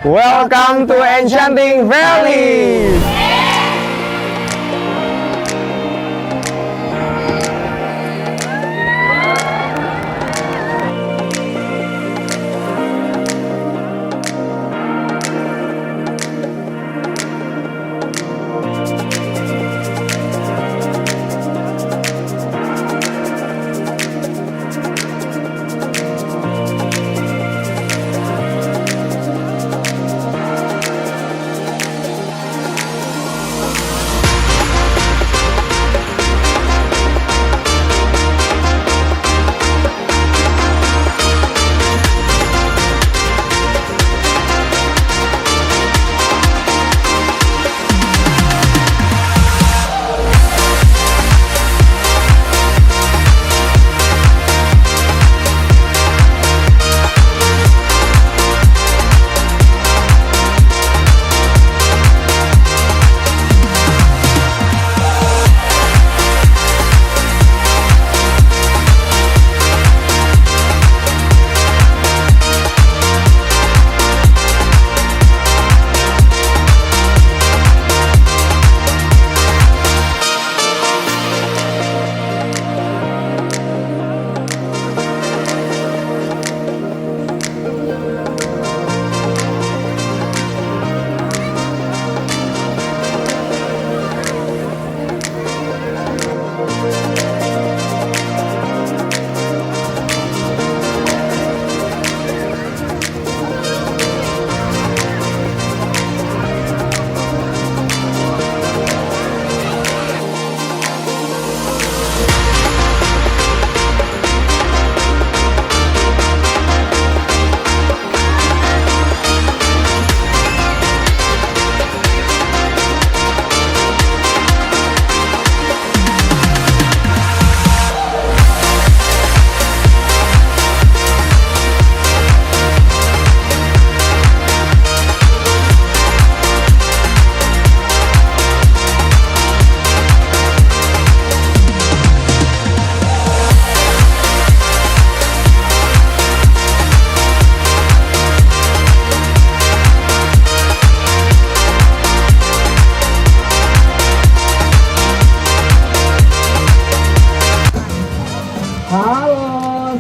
Welcome to Enchanting Valley.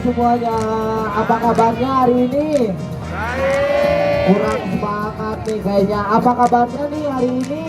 Semuanya, apa kabarnya hari ini? Kurang semangat nih kayaknya. Apa kabarnya nih hari ini?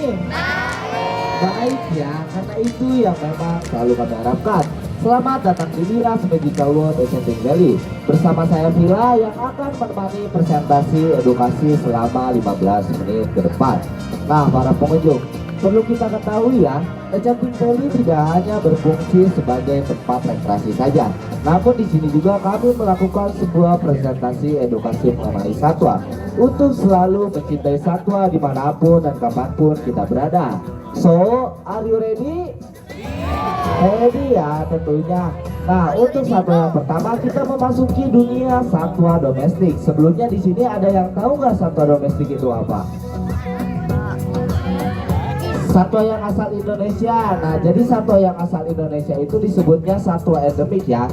Baik ya, karena itu yang memang selalu kami harapkan. Selamat datang di Miras Magical World Enchanting Valley. Bersama saya Villa yang akan menemani presentasi edukasi selama 15 menit ke depan. Nah, para pengunjung, perlu kita ketahui ya, Enchanting Valley tidak hanya berfungsi sebagai tempat rekreasi saja, namun di sini juga kami melakukan sebuah presentasi edukasi mengenai satwa untuk selalu mencintai satwa dimanapun dan kapanpun kita berada. So, are you ready? Ready ya tentunya. Nah, untuk satwa yang pertama kita memasuki dunia satwa domestik. Sebelumnya di sini ada yang tahu nggak satwa domestik itu apa? Satwa yang asal Indonesia. Nah, jadi satwa yang asal Indonesia itu disebutnya satwa endemik ya,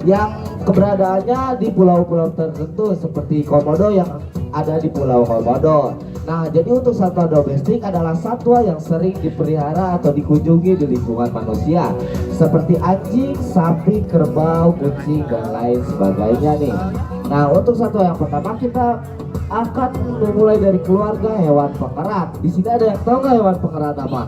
yang keberadaannya di pulau-pulau tertentu seperti Komodo yang ada di Pulau Komodo. Nah, jadi untuk satwa domestik adalah satwa yang sering dipelihara atau dikunjungi di lingkungan manusia, seperti anjing, sapi, kerbau, kucing, dan lain sebagainya nih. Nah, untuk satwa yang pertama kita akan memulai dari keluarga hewan pengerat. Di sini ada yang tahu nggak hewan pengerat apa?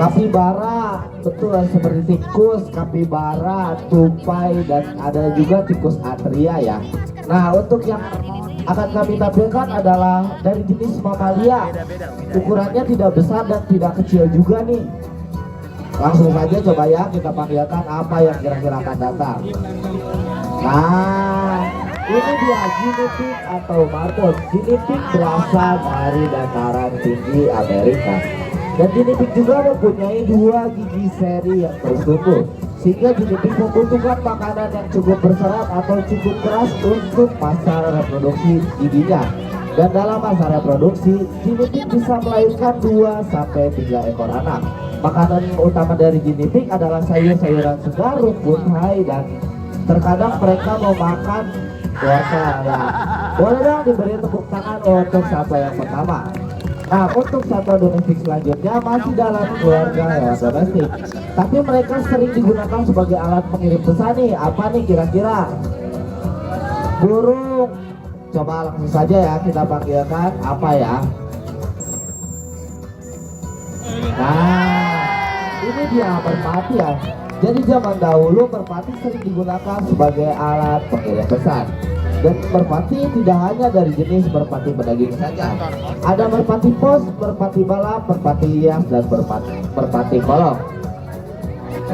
Kapibara, betul, seperti tikus, kapibara, tupai, dan ada juga tikus atria ya. Nah, untuk yang akan kami tampilkan adalah dari jenis mamalia. Ukurannya tidak besar dan tidak kecil juga nih. Langsung saja coba ya kita panggilkan apa yang kira-kira akan datang. Nah, ini dia guinea pig atau marmut. Guinea pig berasal dari dataran tinggi Amerika. Dan guinea pig juga mempunyai 2 gigi seri yang tertutup, sehingga guinea pig membutuhkan makanan yang cukup berserat atau cukup keras untuk masa reproduksi giginya. Dan dalam masa reproduksi, guinea pig bisa melahirkan 2-3 ekor anak. Makanan utama dari guinea pig adalah sayur-sayuran segar, rumput hai, dan terkadang mereka mau makan puasa ya. Boleh dong diberi tepuk tangan untuk satwa yang pertama. Nah, untuk satwa domestik selanjutnya masih dalam keluarga hewan domestik, tapi mereka sering digunakan sebagai alat pengirim pesan nih. Apa nih kira-kira? Burung. Coba langsung saja ya kita panggilkan apa ya? Nah, ini dia merpati ya. Jadi zaman dahulu merpati sering digunakan sebagai alat pengirim pesan. Dan merpati tidak hanya dari jenis merpati pedaging saja. Ada merpati pos, merpati balap, merpati hias, dan merpati kolong.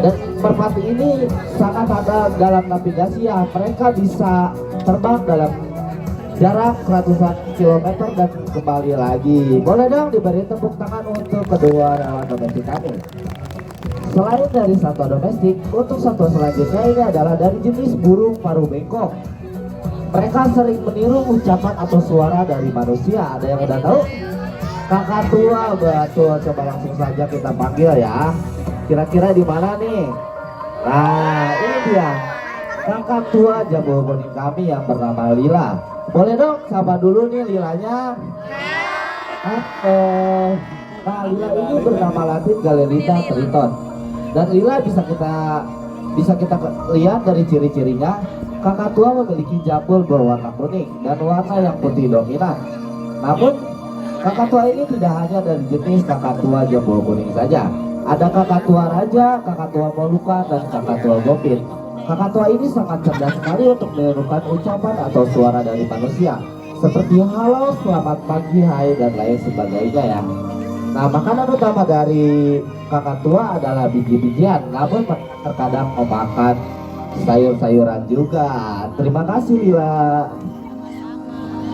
Dan merpati ini sangat ada dalam navigasi ya. Mereka bisa terbang dalam jarak ratusan kilometer dan kembali lagi. Boleh dong diberi tepuk tangan untuk kedua hewan domestik kami. Selain dari satwa domestik, untuk satwa selanjutnya ini adalah dari jenis burung paruh bengkok. Mereka sering meniru ucapan atau suara dari manusia. Ada yang udah tahu? Kakak tua, betul. Coba langsung saja kita panggil ya. Kira-kira di mana nih? Nah, ini dia kakak tua jambu kuning kami yang bernama Lila. Boleh dong sapa dulu nih Lilanya. Nah, Lila ini bernama latin Galerita triton. Dan Lila bisa kita lihat dari ciri-cirinya. Kakak tua memiliki jambul berwarna kuning dan warna yang putih dominan. Namun kakak tua ini tidak hanya dari jenis kakak tua jambul kuning saja. Ada kakak tua raja, kakak tua moluka, dan kakak tua gombit. Kakak tua ini sangat cerdas sekali untuk menirukan ucapan atau suara dari manusia, seperti halo, selamat pagi, hai, dan lain sebagainya ya. Nah, makanan utama dari kakak tua adalah biji-bijian, namun terkadang memakan sayur-sayuran juga. Terima kasih Lila.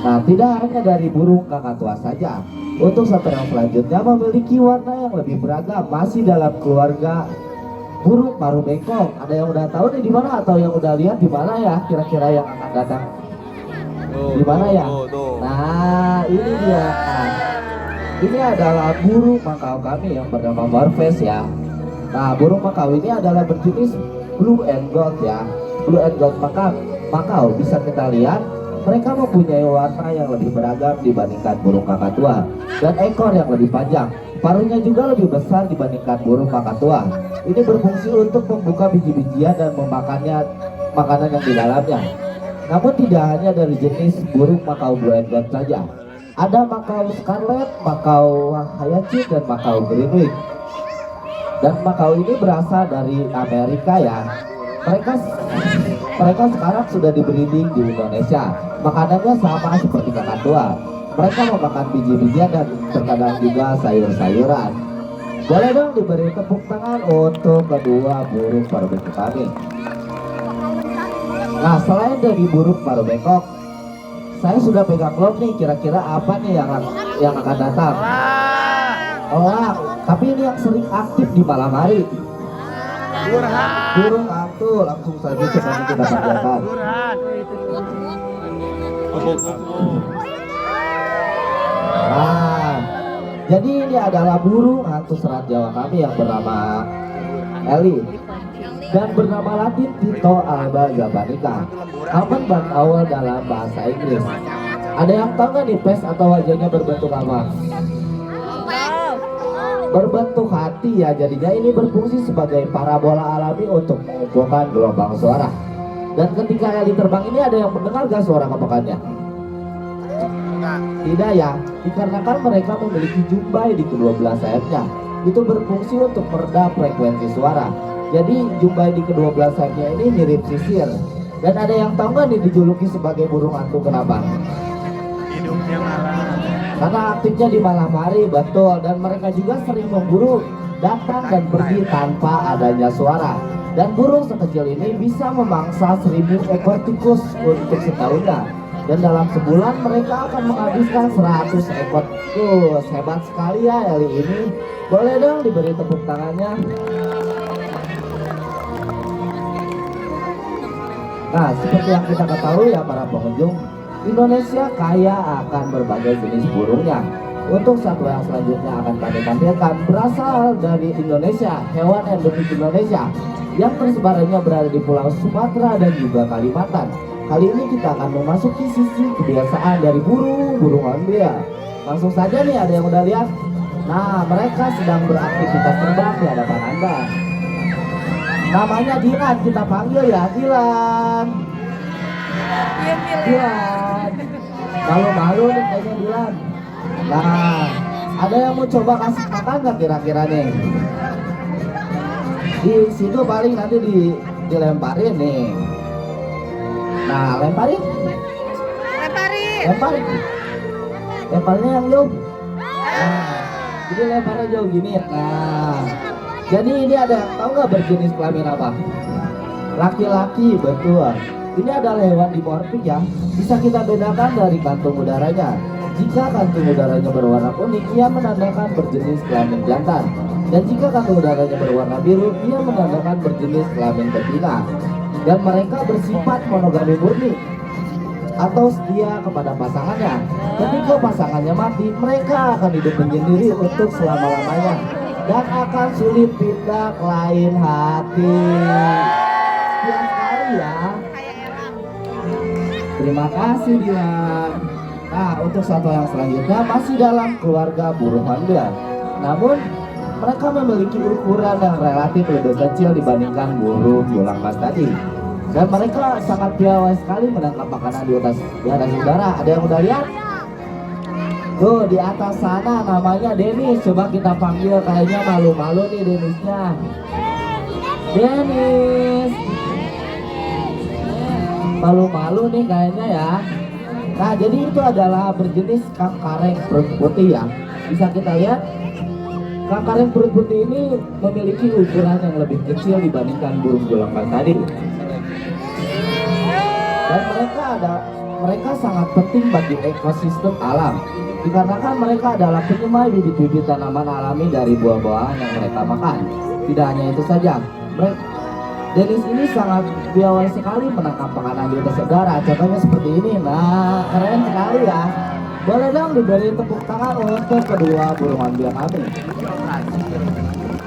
Nah, tidak hanya dari burung kakak tua saja. Untuk satwa yang selanjutnya memiliki warna yang lebih beragam, masih dalam keluarga burung paruh bengkok. Ada yang udah tahu nih di mana atau yang udah lihat di mana ya? Kira-kira yang akan datang di mana ya? Nah, ini dia. Ini adalah burung makau kami yang bernama Morpheus ya. Nah, burung makau ini adalah berjenis blue and gold ya. Blue and gold makau bisa kita lihat mereka mempunyai warna yang lebih beragam dibandingkan burung kakak tua dan ekor yang lebih panjang. Paruhnya juga lebih besar dibandingkan burung kakak tua. Ini berfungsi untuk membuka biji-bijian dan memakannya makanan yang di dalamnya. Namun tidak hanya dari jenis burung makau blue and gold saja. Ada makau scarlet, makau hyacinth, dan makau greenwing. Dan makau ini berasal dari Amerika ya. Mereka sekarang sudah di-breeding di Indonesia. Makanannya sama seperti kakak tua. Mereka memakan biji-bijian dan terkadang juga sayur-sayuran. Boleh dong diberi tepuk tangan untuk kedua burung paruh bengkok kami. Nah, selain dari burung paruh bengkok, saya sudah pegang klop nih. Kira-kira apa nih yang akan datang? Elang, tapi ini yang sering aktif di malam hari. Burung hantu, langsung saja coba kita panggilkan. Nah, jadi ini adalah burung hantu serat Jawa kami yang bernama Eli dan bernama latin Tito alba japonica. Kapan bang awal dalam bahasa Inggris? Ada yang tahu nggak nih pes atau wajahnya berbentuk apa? Berbentuk hati ya, jadinya ini berfungsi sebagai parabola alami untuk mengumpulkan gelombang suara. Dan ketika Eli terbang ini ada yang mendengar gak suara kepokannya? Tidak ya, dikarenakan mereka memiliki jumbai di kedua belah sayapnya. Itu berfungsi untuk meredam frekuensi suara. Jadi jumbai di kedua belah sayapnya ini mirip sisir. Dan ada yang tahu nggak nih dijuluki sebagai burung hantu kenapa? Hidupnya malam. Karena aktifnya di malam hari, betul. Dan mereka juga sering memburu, datang dan pergi tanpa adanya suara. Dan burung sekecil ini bisa memangsa 1000 ekor tikus untuk setahunnya. Dan dalam sebulan mereka akan menghabiskan 100 ekor tikus. Hebat sekali ya Eli ini. Boleh dong diberi tepuk tangannya. Nah, seperti yang kita ketahui ya para pengunjung, Indonesia kaya akan berbagai jenis burungnya. Untuk satwa yang selanjutnya akan kami tampilkan berasal dari Indonesia, hewan endemik Indonesia yang tersebarannya berada di Pulau Sumatera dan juga Kalimantan. Kali ini kita akan memasuki sisi kebiasaan dari burung hornbill. Langsung saja nih, ada yang udah lihat? Nah, mereka sedang beraktivitas terbang di hadapan Anda. Namanya Dilan, kita panggil ya, Dilan. Dilan. Malu-malu nih kayaknya Dilan. Nah, ada yang mau coba kasih makan nggak kira-kira nih? Di situ paling nanti dilemparin nih. Nah, lemparin. Lemparnya yang jauh. Nah, jadi lemparnya jauh gini ya. Nah, jadi ini ada yang tahu nggak berjenis kelamin apa? Laki-laki, betul. Ini adalah hewan dimorfik ya. Bisa kita bedakan dari kantung udaranya. Jika kantung udaranya berwarna kuning, ia menandakan berjenis kelamin jantan. Dan jika kantung udaranya berwarna biru, ia menandakan berjenis kelamin betina. Dan mereka bersifat monogami murni atau setia kepada pasangannya. Ketika pasangannya mati, mereka akan hidup menyendiri untuk selama-lamanya dan akan sulit pindah ke lain hati. Sekian sekali ya. Terima kasih Dilan. Nah, untuk satwa yang selanjutnya masih dalam keluarga burung hornbill. Namun mereka memiliki ukuran yang relatif lebih kecil dibandingkan burung berulang mas tadi. Dan mereka sangat piawai sekali menangkap makanan di atas udara. Ada yang udah lihat? Tuh di atas sana namanya Dennis. Coba kita panggil, kayaknya malu-malu nih Dennisnya. Dennis. Malu-malu nih kayaknya ya. Nah, jadi itu adalah berjenis kangkareng perut putih ya. Bisa kita lihat, kangkareng perut putih ini memiliki ukuran yang lebih kecil dibandingkan burung berulang tadi. Dan mereka sangat penting bagi ekosistem alam, dikarenakan mereka adalah penyemai bibit-bibit tanaman alami dari buah-buahan yang mereka makan. Tidak hanya itu saja, Dennis ini sangat piawai sekali menangkap makanan di atas udara. Contohnya seperti ini. Nah, keren sekali ya. Boleh dong diberi tepuk tangan untuk kedua burung hornbill kami.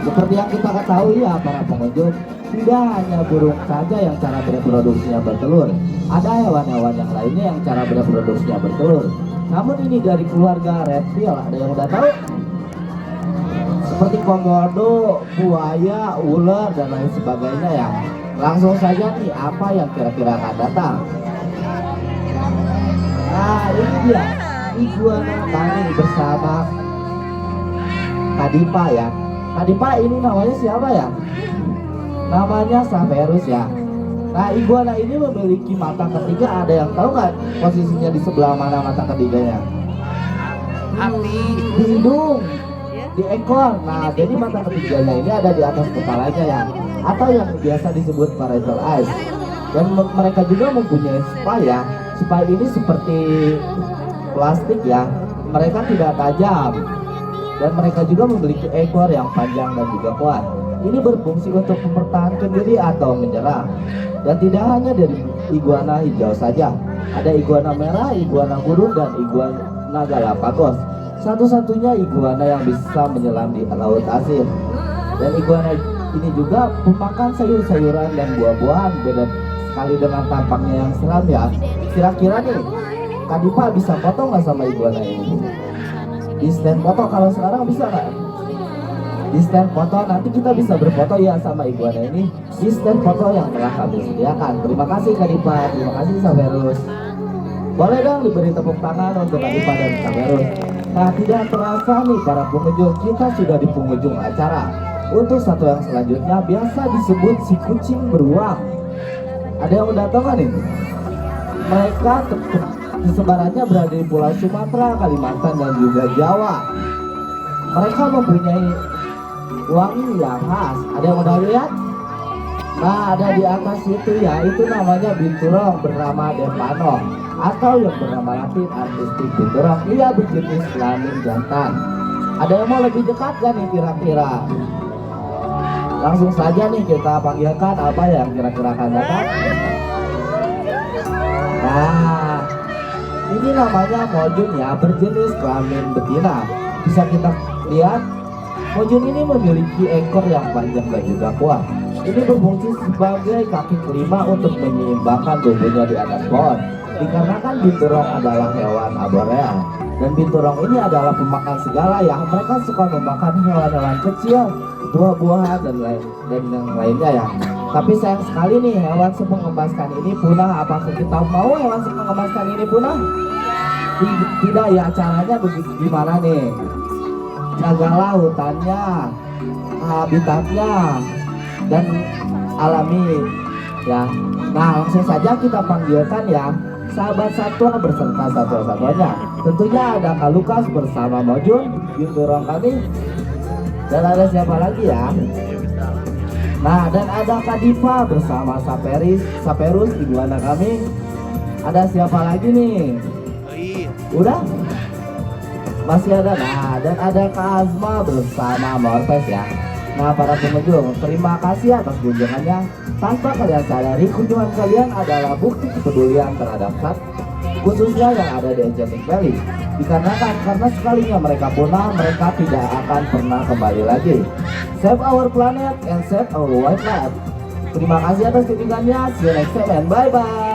Seperti yang kita ketahui ya para pengunjung, tidak hanya burung saja yang cara bereproduksinya bertelur. Ada hewan-hewan yang lainnya yang cara bereproduksinya bertelur. Namun ini dari keluarga reptil. Ada yang udah tahu? Seperti komodo, buaya, ular, dan lain sebagainya ya. Langsung saja nih, apa yang kira-kira akan datang? Nah, ini dia iguana kami bersama Kadipa ya. Kadipa ini namanya siapa ya? Namanya Saverus ya. Nah, iguana ini memiliki mata ketiga. Ada yang tahu nggak posisinya di sebelah mana mata ketiganya? Di hidung, di ekor. Nah, jadi mata ketiganya ini ada di atas kepalanya ya, atau yang biasa disebut parental eyes. Dan mereka juga mempunyai spy ya. Spy ini seperti plastik ya. Mereka tidak tajam. Dan mereka juga memiliki ekor yang panjang dan juga kuat. Ini berfungsi untuk mempertahankan diri atau menyerang. Dan tidak hanya dari iguana hijau saja, ada iguana merah, iguana gurun, dan iguana Galapagos. Satu-satunya iguana yang bisa menyelam di laut asin. Dan iguana ini juga pemakan sayur-sayuran dan buah-buahan. Beda sekali dengan tampaknya yang seram ya. Kira-kira nih, Kadipa bisa foto nggak sama iguana ini? Di stand foto kalau sekarang bisa nggak? Di stand foto nanti kita bisa berfoto ya sama iguana ini di stand foto yang telah kami sediakan. Terima kasih Kadipa, terima kasih Saverus. Boleh dong diberi tepuk tangan untuk Kadipa dan Saverus. Nah, tidak terasa nih para pengunjung, kita sudah di penghujung acara. Untuk satu yang selanjutnya biasa disebut si kucing beruang. Ada yang udah tahu kan nih? Mereka kesebarannya berada di Pulau Sumatera, Kalimantan, dan juga Jawa. Mereka mempunyai wangi yang khas. Ada yang udah lihat? Nah, ada di atas itu ya, itu namanya binturong bernama Dempano, atau yang bernama Latin artistik binturong. Ia berjenis kelamin jantan. Ada yang mau lebih dekat kan nih kira-kira? Langsung saja nih kita panggilkan apa yang kira-kira akan datang. Nah, ini namanya Mojun ya, berjenis kelamin betina. Bisa kita lihat, Mojun ini memiliki ekor yang panjang dan juga kuat. Ini berfungsi sebagai kaki kelima untuk menyeimbangkan tubuhnya di atas pohon. Dikarenakan binturong adalah hewan arboreal dan binturong ini adalah pemakan segala ya. Mereka suka memakan hewan-hewan kecil, buah-buahan dan yang lainnya ya. Tapi sayang sekali nih hewan semengemaskan ini punah. Apakah kita mau hewan semengemaskan ini punah? Tidak ya, caranya begitu gimana nih? Jagalah hutannya, habitatnya, dan alami ya. Nah, langsung saja kita panggilkan ya sahabat satwa berserta satwa-satwanya. Tentunya ada Kak Lukas bersama Mojun, binturong kami. Dan ada siapa lagi ya? Nah, dan ada Kak Diva bersama Saperus iguana kami. Ada siapa lagi nih? Udah? Masih ada. Nah, dan ada Kak Azma bersama Morpes ya. Nah, para pengunjung, terima kasih atas kunjungannya. Tanpa kalian sadari, kunjungan kalian adalah bukti kepedulian terhadap sat, khususnya yang ada di Enchanting Valley. Dikarenakan karena sekalinya mereka punah, mereka tidak akan pernah kembali lagi. Save our planet and save our wildlife. Terima kasih atas kunjungannya. See you next time and bye-bye.